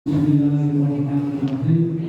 Bismillahirrahmanirrahim.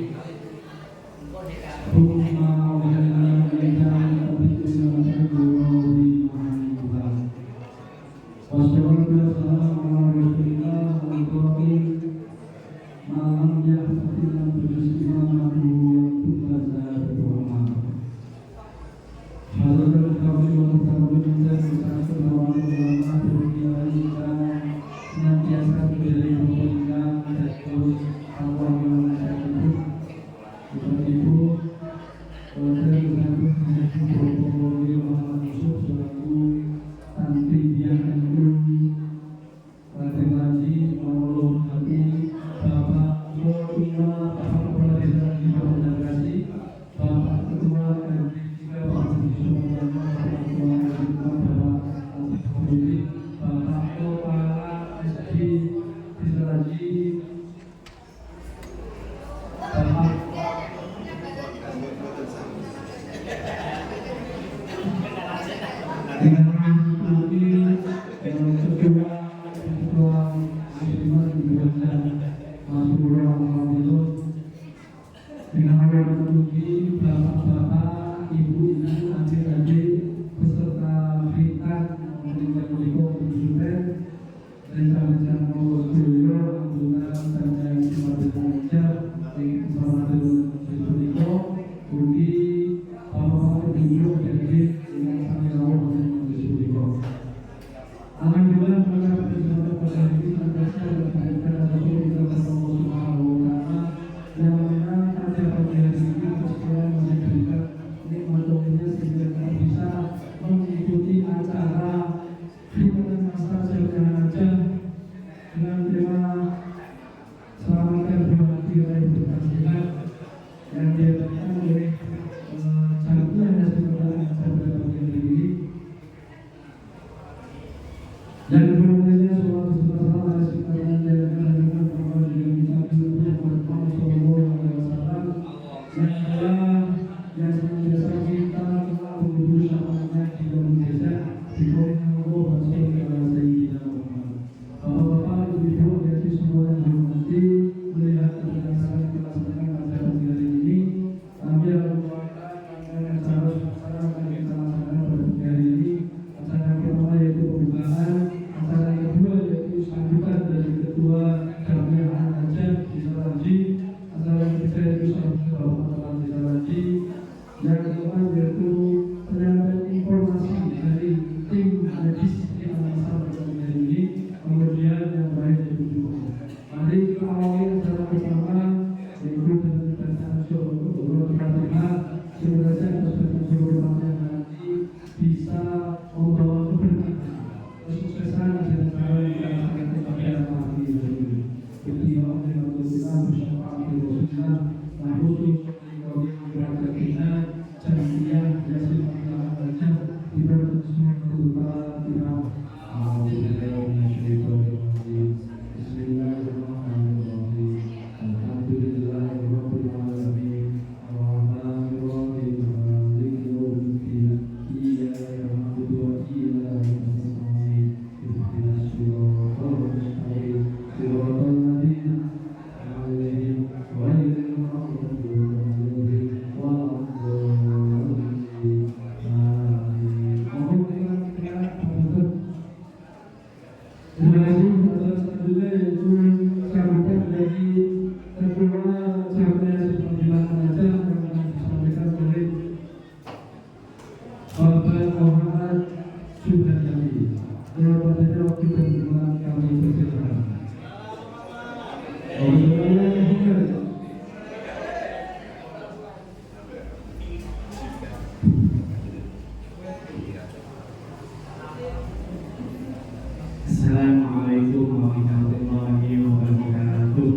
Assalamualaikum warahmatullahi wabarakatuh.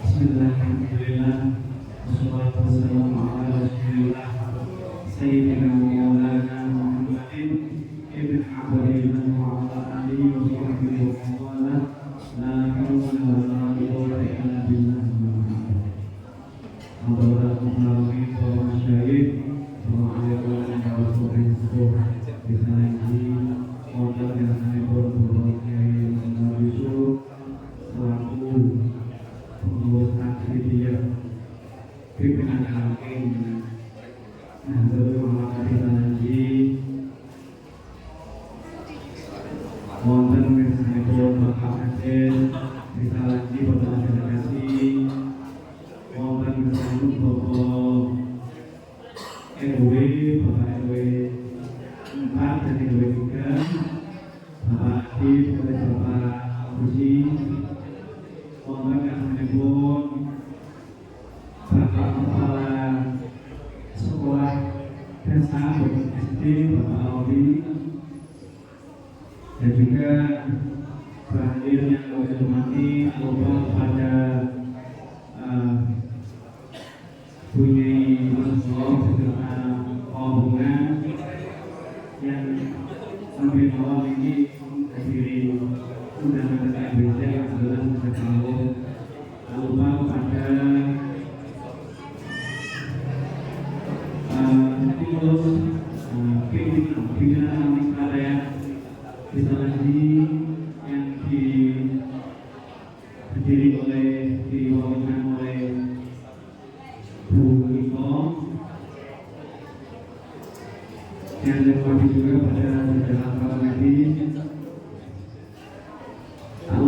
Bismillahirrahmanirrahim. Wassalatu wassalamu ala rasulillah Sayyidina Maulana Muhammadin ibn Abdillah wa ala alihi wa sahbihi wa sallam. La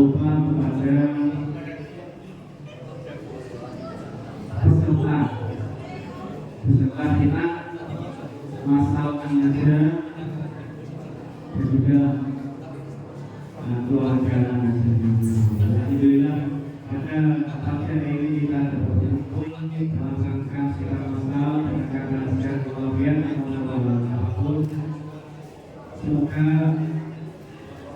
lupa kepada peserta kita Masal Anaja dan juga keluarga Anaja. Alhamdulillah pada pagi hari ini kita dapat berkumpul dalam rangka sirah masal dan karena secara keluarga apapun. Semoga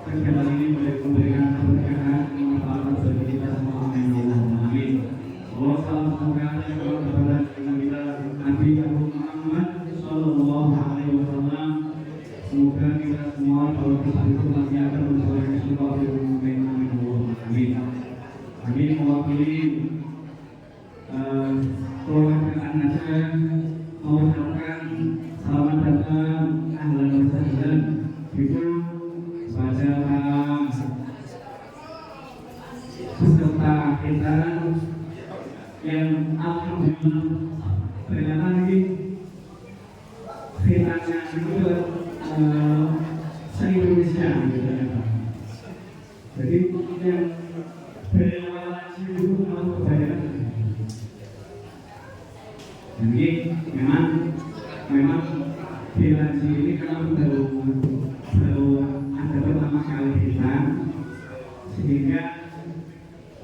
kegiatan ini boleh memberikan keberkahan dan manfaat bagi kita semua. Amin. Allah semoga kepada kita Nabi Muhammad Sallallahu Alaihi Wasallam. Semoga kita semua kalau kita itu masih akan bersolek syukur amin. Amin. Mewakili keluarga Anaja mengucapkan selamat datang ahlan wa sahlan itu pada peserta kita yang alhamdulillah ternyata ini khitannya itu se-Indonesia gitu ya Pak. Jadi yang berlawanan itu masuk kebanyakan. Jadi memang Bilansi ini kan baru ada pertama kali kita, sehingga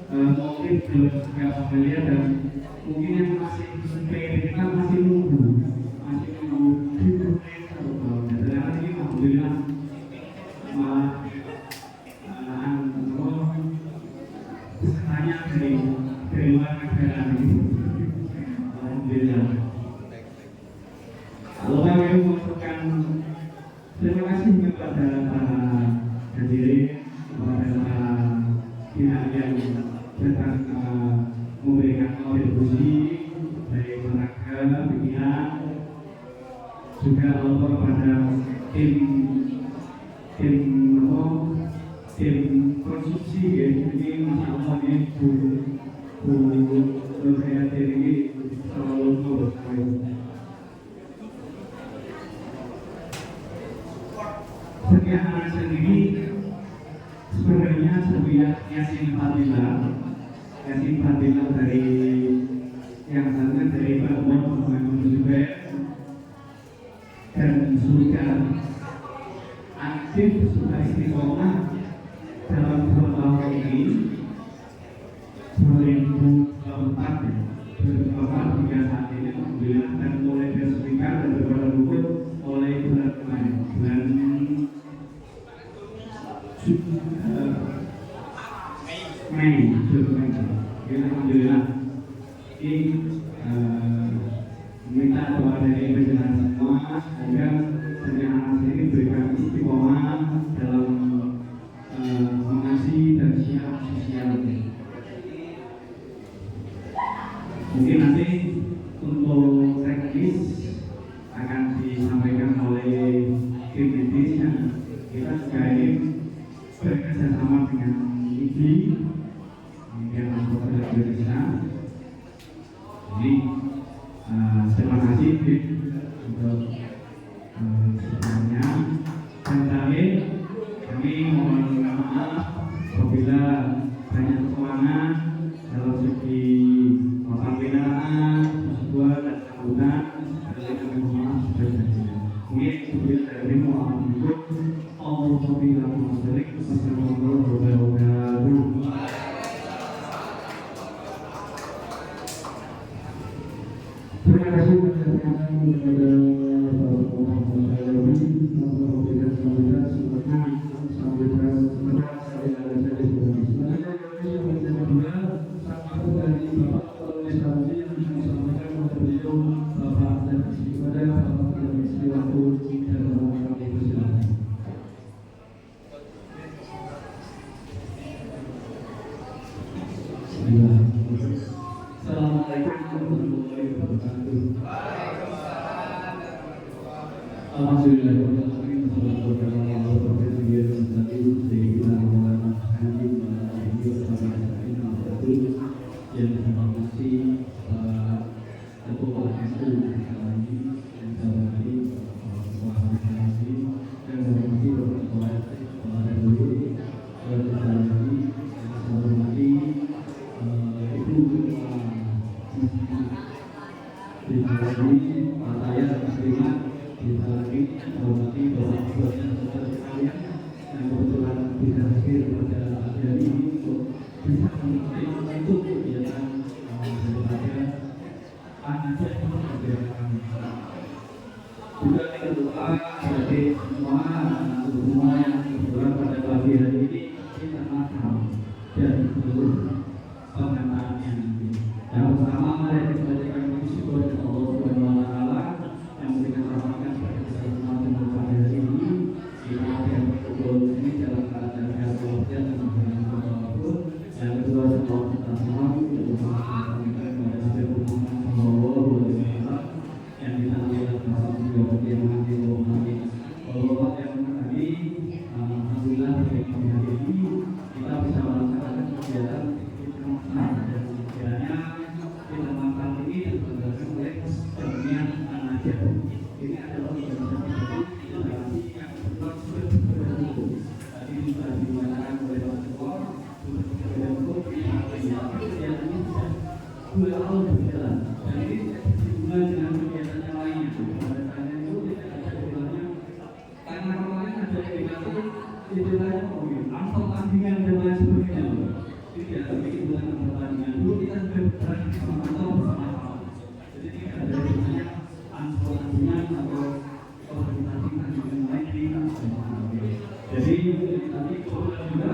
mungkin belum juga familiar dan mungkin yang masih kita masih nunggu dan ini alhamdulillah malah pesertanya dari luar negara ini alhamdulillah. Kalau kami mengucapkan terima kasih kepada para hadirin, kepada para pihak yang datang memberikan kontribusi dari tenaga, pikiran, juga kepada tim konsumsi ya. Ini masya Allah ini bu saya ini selalu nurut. Setiap anak sendiri sebenarnya sebuah Yasin Fadilah dari yang sangat dari Pak Muhammad Zubair dan sudah aktif sudah istiqomah dalam 2 tahun ini 2024 hingga saat ini alhamdulillah, dan mulai diresmikan dan beberapa buku oleh bulan kemarin bulan Mei. Alhamdulillah ini minta doa dari penjelasan semua semoga anak ini berikan istiqomah dalam mengasihi dan siap sosial. Mungkin nanti untuk teknis akan disampaikan oleh tim medisnya. Kita juga ini bekerja sama dengan IDI yang memperoleh Indonesia. Jadi terima kasih untuk semuanya. Dan terakhir kami mohon maaf apabila banyak kekurangan dalam segi pembinaan, persetujuan dan sambutan. Kami mohon maaf sebesar-besarnya. Mungkin sebelum dari mohon untuk terima kasih kepada bisa membentuk kegiatan daripada anak itu kegiatan juga kita doa sebagai semua yang kebetulan pada pagi hari ini kita makan dan seluruh pengataannya nanti. Yang pertama mari kita bacakan bersyukur kepada Allah Subhanahu wa taala yang memberikan rahmatnya kepada kita semua pada pagi hari ini. Kita yang berkumpul ini dalam keadaan sehat walafiat dan dengan apapun. Yang kedua semua kita semua kita berdoa kepada Nabi Muhammad sallallahu alaihi wasallam yang ditandai dalam yang nanti Allah yang tadi alhamdulillah hari ini kita bisa melaksanakan kegiatan dan kiranya kita makan ini diselenggarakan oleh Jamiah An-Najah. Ini adalah organisasi yang berbentuk tadi sudah dinyatakan oleh Pak Ketua berbentuk kegiatan ini bisa 2 tahun berjalan dan ini hubungan dengan kegiatan yang lainnya. Karena kemarin ada kegiatan istilahnya asal tandingan dan lain sebagainya. Tidak ada kegiatan pertandingan dulu kita sudah berani sama-sama bersama-sama. Jadi tidak ada namanya asal tandingan atau organisasi tandingan lain di bersama-sama. Jadi tadi kebetulan juga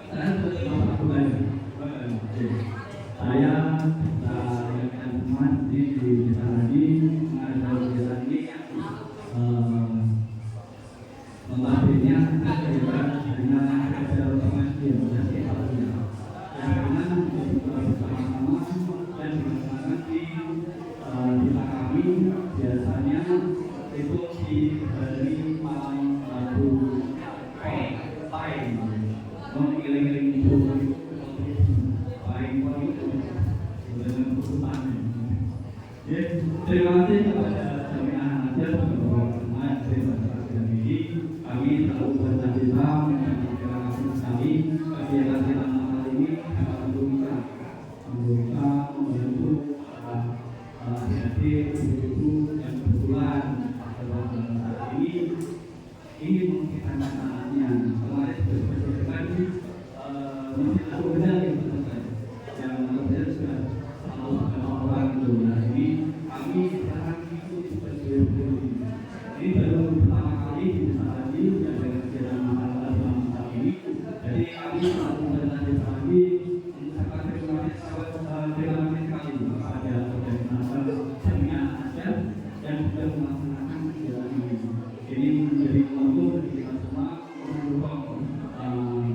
saya bersama bulan. Saya yang teman di desa lagi ada kegiatan ini membahasnya kegiatan dengan hasil pengajian dan sebagainya. Yang dengan bersama-sama dan bersama di desa kami biasanya itu di hari malam Rabu Pai mengiling-iling itu Pai terima kasih kepada Jamiah An-Najah kami selalu bersama terima kasih sekali kegiatan kita malam ini membuka membantu adik ibu yang kebetulan saat ini ingin mengikuti anak-anaknya. Kemarin berjalan masih aku benar yang selesai yang saya sudah orang itu. Nah ini kami sekarang mengikuti sebagai ini baru pertama kali di desa tadi yang dengan kegiatan masalah selama ini. Jadi kami selalu berlanjut lagi mengucapkan terima kasih sekali kepada organisasi Jamiah An-Najah yang sudah melaksanakan kegiatan ini. Ini menjadi contoh bagi kita semua mendukung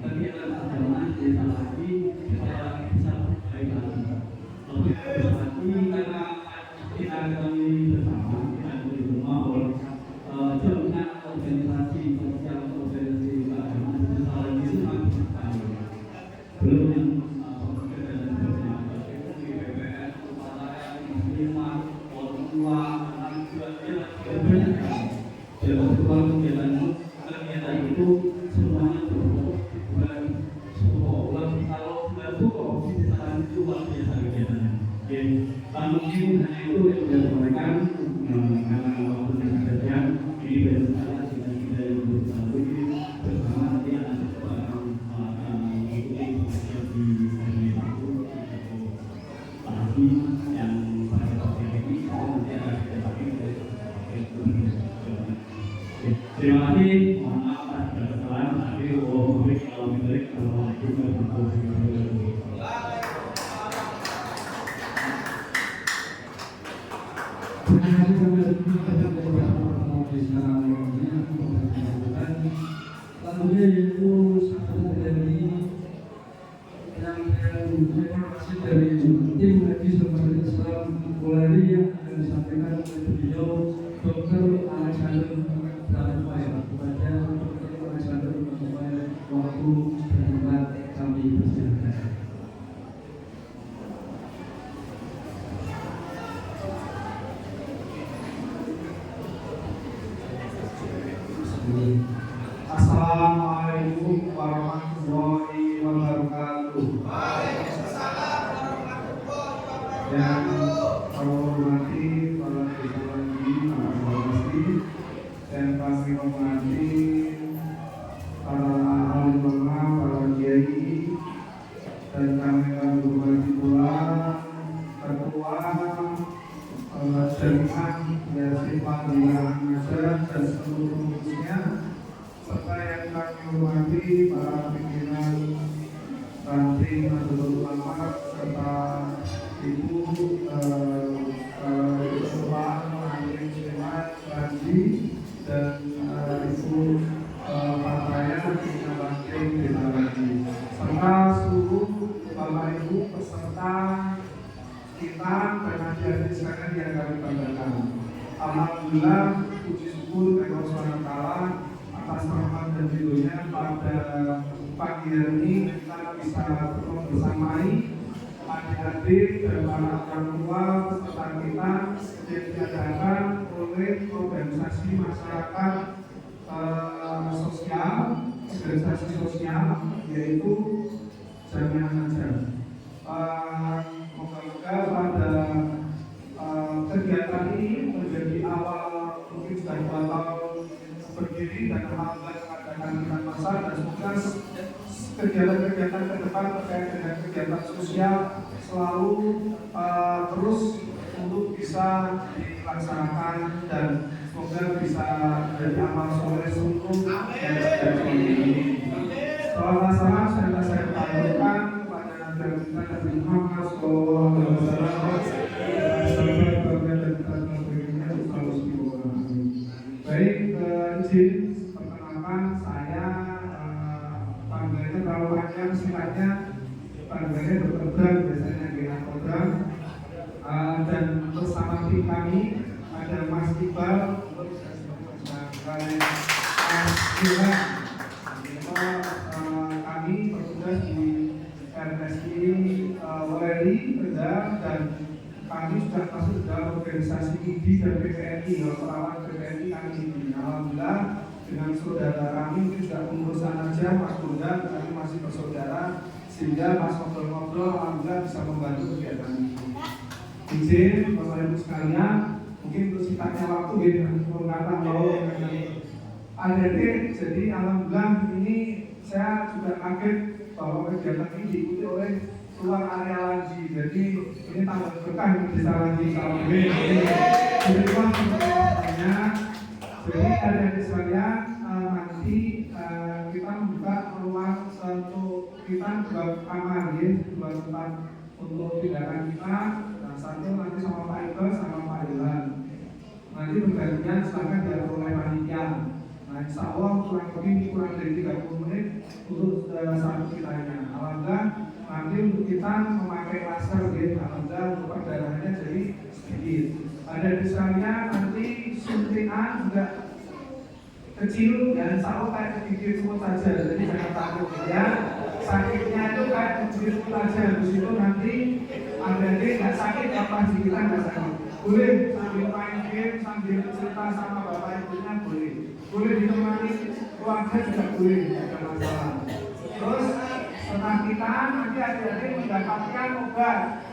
kegiatan agama desa lagi supaya bisa baik lagi. Lebih baik lagi karena kita kami bersama kita bersama jaminan organisasi sosial organisasi keagamaan desa lagi itu sangat sekali. Belum yang kegiatan BPS, Upaya, Muslimah, orang tua, anak juga banyak sekali. Kegiatan itu semuanya bukan sebuah kalau itu opsi di sana itu luar biasa kegiatannya. Mungkin hanya itu yang sudah disampaikan karena waktu yang saja ini baru saja kita yang bersama ini bersama nanti akan mengikuti sosial di itu pagi yang pada sore ini nanti akan kita pakai terima kasih, mohon maaf atas kesalahan. Akhirnya kalau Assalamualaikum warahmatullahi wabarakatuh. Terima kasih selanjutnya yaitu satu dari yang informasi dari tim medis Rumah Islam Bulari yang akan disampaikan oleh beliau Dr. Alexander Rafael kepada Dr. Alexander Rafael waktu berdebat kami persilakan. Assalamualaikum warahmatullahi wabarakatuh. Waalaikumsalam warahmatullahi wabarakatuh. Yang kami hormati para peserta ini, dan kami hormati para ahli ulama, para kiai, dan kami akan berbagi pula ketua jaringan Yayasan Panggilan Ngajar dan seluruh pengurusnya, serta yang kami hormati para pimpinan ranting Nahdlatul Ulama serta Ibu Ketua Alim Sulaiman Ranji dan Ibu Fataya Tina Ranting Desa Ranji, serta seluruh Bapak Ibu peserta kita dan adik-adik sekalian yang kami banggakan. Alhamdulillah, puji syukur kepada Allah SWT atas rahmat dan ridhonya pada pagi hari ini kita bisa bersamai adik-adik dan para orang tua peserta kita yang diadakan oleh organisasi masyarakat sosial, yaitu Jamiah Ngajar. Moga-moga pada kegiatan ini menjadi awal mungkin sudah 2 tahun berdiri dan alhamdulillah mengadakan kita masa, dan semoga kegiatan-kegiatan ke depan terkait dengan kegiatan sosial selalu terus untuk bisa dilaksanakan dan semoga bisa menjadi amal soleh seluruh yang terjadi ini. Salam saya panjatkan kepada Nabi Muhammad SAW. Baik, izin perkenalkan saya panggilannya terlalu panjang, sifatnya panggilannya berprogram, biasanya dengan program, dan bersama tim kami ada Mas Iqbal, kami bertugas di RSI WRI Kendal, dan kami sudah masuk dalam organisasi IDI dan PPNI, perawat PPNI kami ini. Alhamdulillah dengan saudara kami sudah pengurusan aja Mas Bunda, kami masih bersaudara sehingga pas ngobrol-ngobrol alhamdulillah bisa membantu kegiatan ini. Izin Bapak Ibu sekalian, mungkin untuk singkatnya waktu kata mau adik-adik, jadi alhamdulillah ini saya juga kaget bahwa kegiatan ini diikuti oleh luar area Lanji. Jadi ini tambah berkah di desa Lanji Salwe. Jadi banyak. Jadi adik-adik sekalian, nanti kita membuka ruang untuk kita 2 kamar, 2 tempat untuk tindakan kita. Nah, satu nanti sama Pak Iqbal sama Pak Ilham. Nanti bergantian silakan diatur oleh panitia. Nah, insya Allah kurang dari 30 menit untuk satu kitanya. Alhamdulillah nanti untuk kita memakai masker, alhamdulillah untuk perdarahannya jadi sedikit. Ada di sekalian nanti suntikan juga kecil dan insya Allah kayak sedikit semut saja, jadi jangan takut ya. Sakitnya itu kayak sedikit semut saja, habis itu nanti adik-adik nggak sakit, apa kita nggak sakit. Boleh sambil main game, sambil cerita sama bapak ibunya boleh. Boleh ditemani keluarga juga boleh, tidak ada masalah. Terus setelah kita nanti adik-adik mendapatkan obat,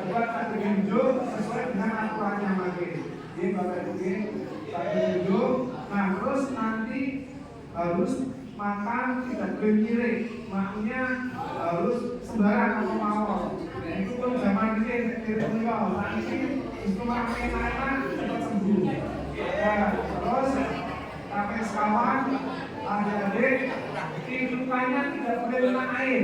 obat tabir hijau sesuai dengan aturannya lagi. Bapak Ibu tabir hijau. Nah terus nanti harus makan tidak boleh nyirik, makanya harus sembarang atau mawon. Itu pun zaman ini beliau, nanti itu makan enak cepat sembuh. Ya, terus sampai sekawan adik-adik lukanya tidak boleh kena air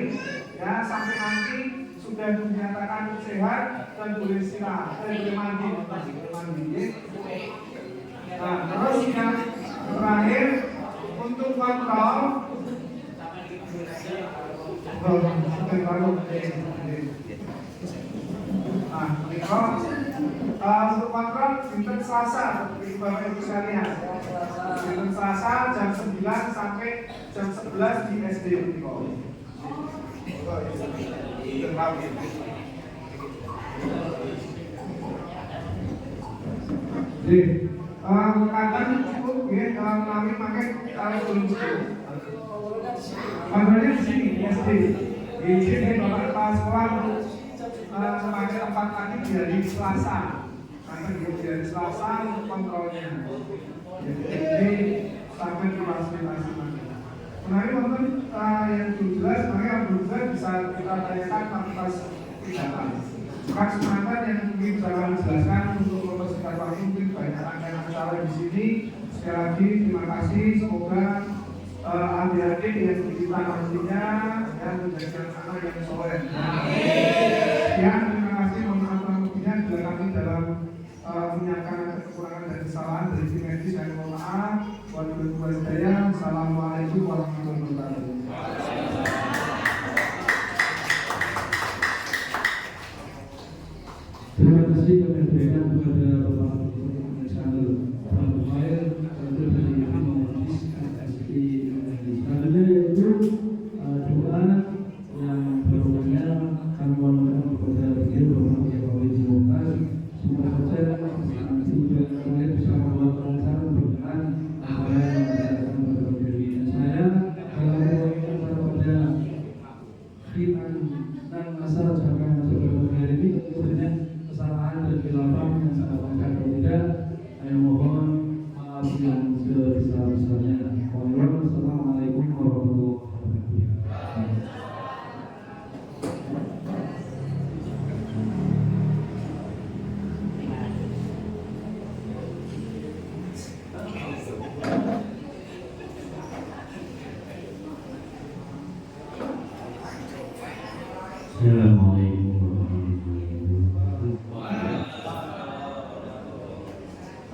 ya, sampai nanti sudah dinyatakan sehat dan boleh istirahat, boleh mandi. Nah terus yang terakhir untuk kontrol untuk kontrol dinten Selasa Bapak Ibu sekalian, dinten Selasa jam 9 sampai jam 11 di SD kadang cukup ya, kami pakai taruh dulu. Padahal di sini di SD, di sini Bapak Kepala Sekolah memakai tempat lagi di hari Selasa. Karena di hari Selasa untuk kontrolnya. Jadi sampai difasilitasi lagi. Menarik teman yang belum jelas, makanya yang belum jelas bisa kita tanya datang. Kesempatan yang mungkin saya jelaskan untuk mempersingkat waktu, mungkin banyak rangkaian acara di sini. Sekali lagi terima kasih, semoga adik-adik yang kita nantinya dan menjadi anak yang soleh. Ya, terima kasih. Mohon maaf lebihnya bila kami dalam menyatakan kekurangan dan kesalahan dari tim medis, dan mohon maaf. Assalamualaikum warahmatullahi wabarakatuh. Terima kasih kami berikan kepada Bapak Channel Rafael untuk berikan medis asli selanjutnya, yaitu doa yang berikutnya kami mohon kepada beliau Bapak Kiai Mukhtar semoga saja nanti juga bisa membuat rencana berkenan apa yang akan terjadi. Saya kalau kepada khitan dan masalah jangan masuk ke hari ini tentunya kesalahan dan khilafah yang saya lakukan atau tidak, saya mohon maaf yang sebesar-besarnya. Wassalamualaikum warahmatullahi wabarakatuh. Assalamualaikum warahmatullahi wabarakatuh.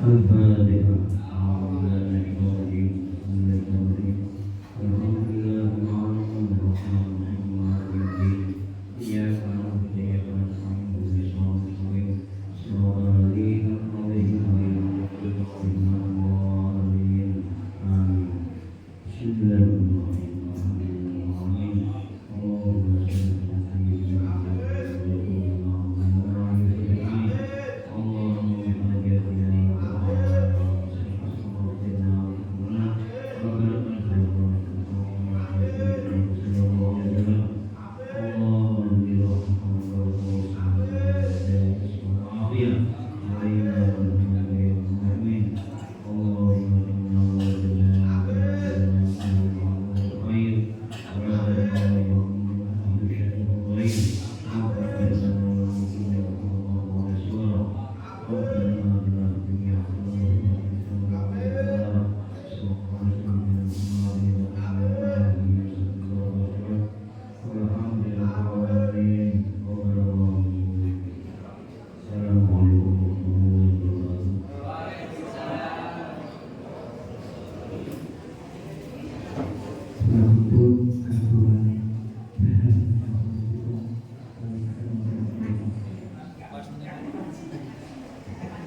Al-Fatihah.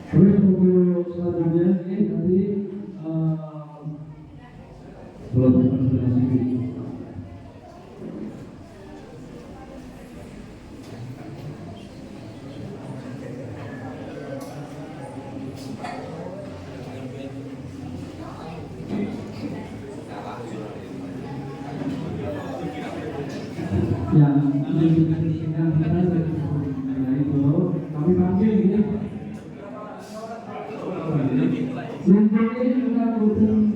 Terus untuk selanjutnya ini nanti sholat konfirmasi. Yang kita itu kami panggil ini. Untuk ini kita butuh